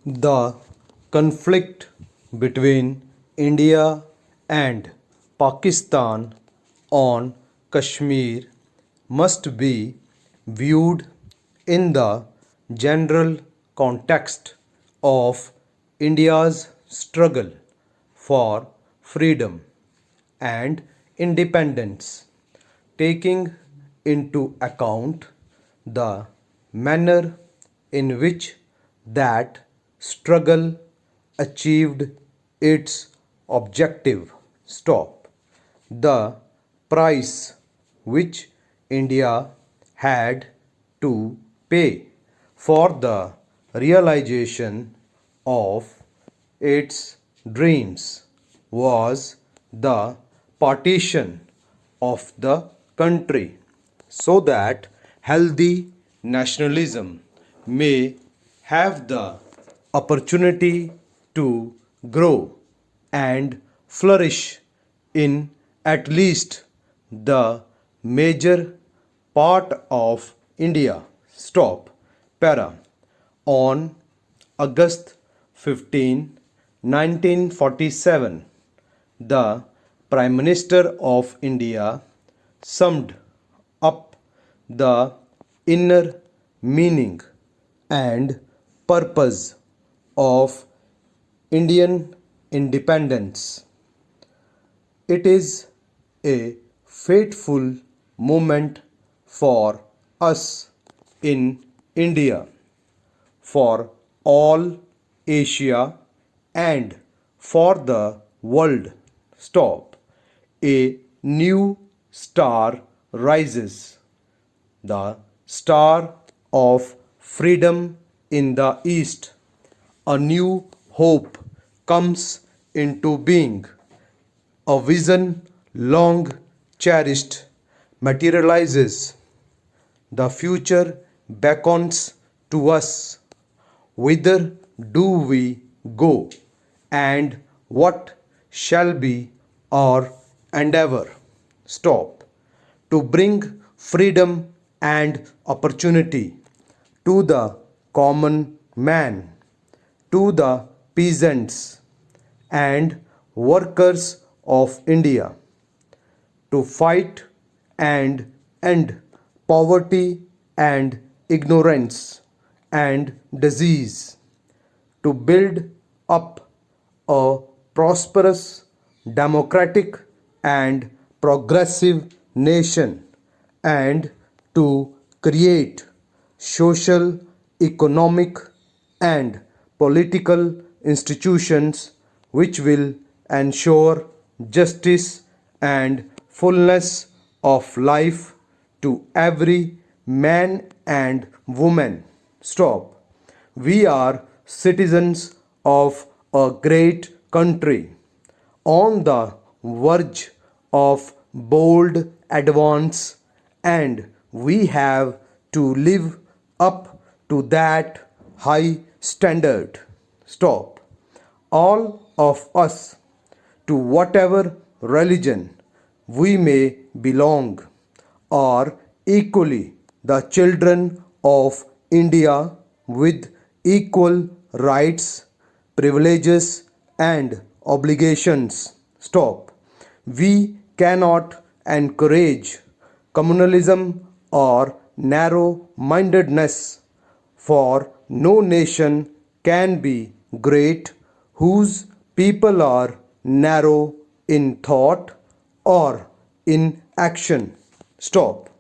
The conflict between India and Pakistan on Kashmir must be viewed in the general context of India's struggle for freedom and independence, taking into account the manner in which that struggle achieved its objective. Stop. The price which India had to pay for the realization of its dreams was the partition of the country so that healthy nationalism may have the opportunity to grow and flourish in at least the major part of India. Stop. Para. On August 15, 1947, the Prime Minister of India summed up the inner meaning and purpose of Indian independence. It is a fateful moment for us in India, for all Asia, and for the world. Stop. A new star rises, the star of freedom in the east. A new hope comes into being. A vision long cherished materializes. The future beckons to us. Whither do we go, and what shall be our endeavor? Stop. To bring freedom and opportunity to the common man, to the peasants and workers of India, to fight and end poverty and ignorance and disease, to build up a prosperous, democratic, and progressive nation, and to create social, economic, and political institutions which will ensure justice and fullness of life to every man and woman. Stop. We are citizens of a great country on the verge of bold advance, and we have to live up to that high standard. Stop. All of us, to whatever religion we may belong, are equally the children of India with equal rights, privileges, and obligations. Stop. We cannot encourage communalism or narrow mindedness, for no nation can be great whose people are narrow in thought or in action. Stop.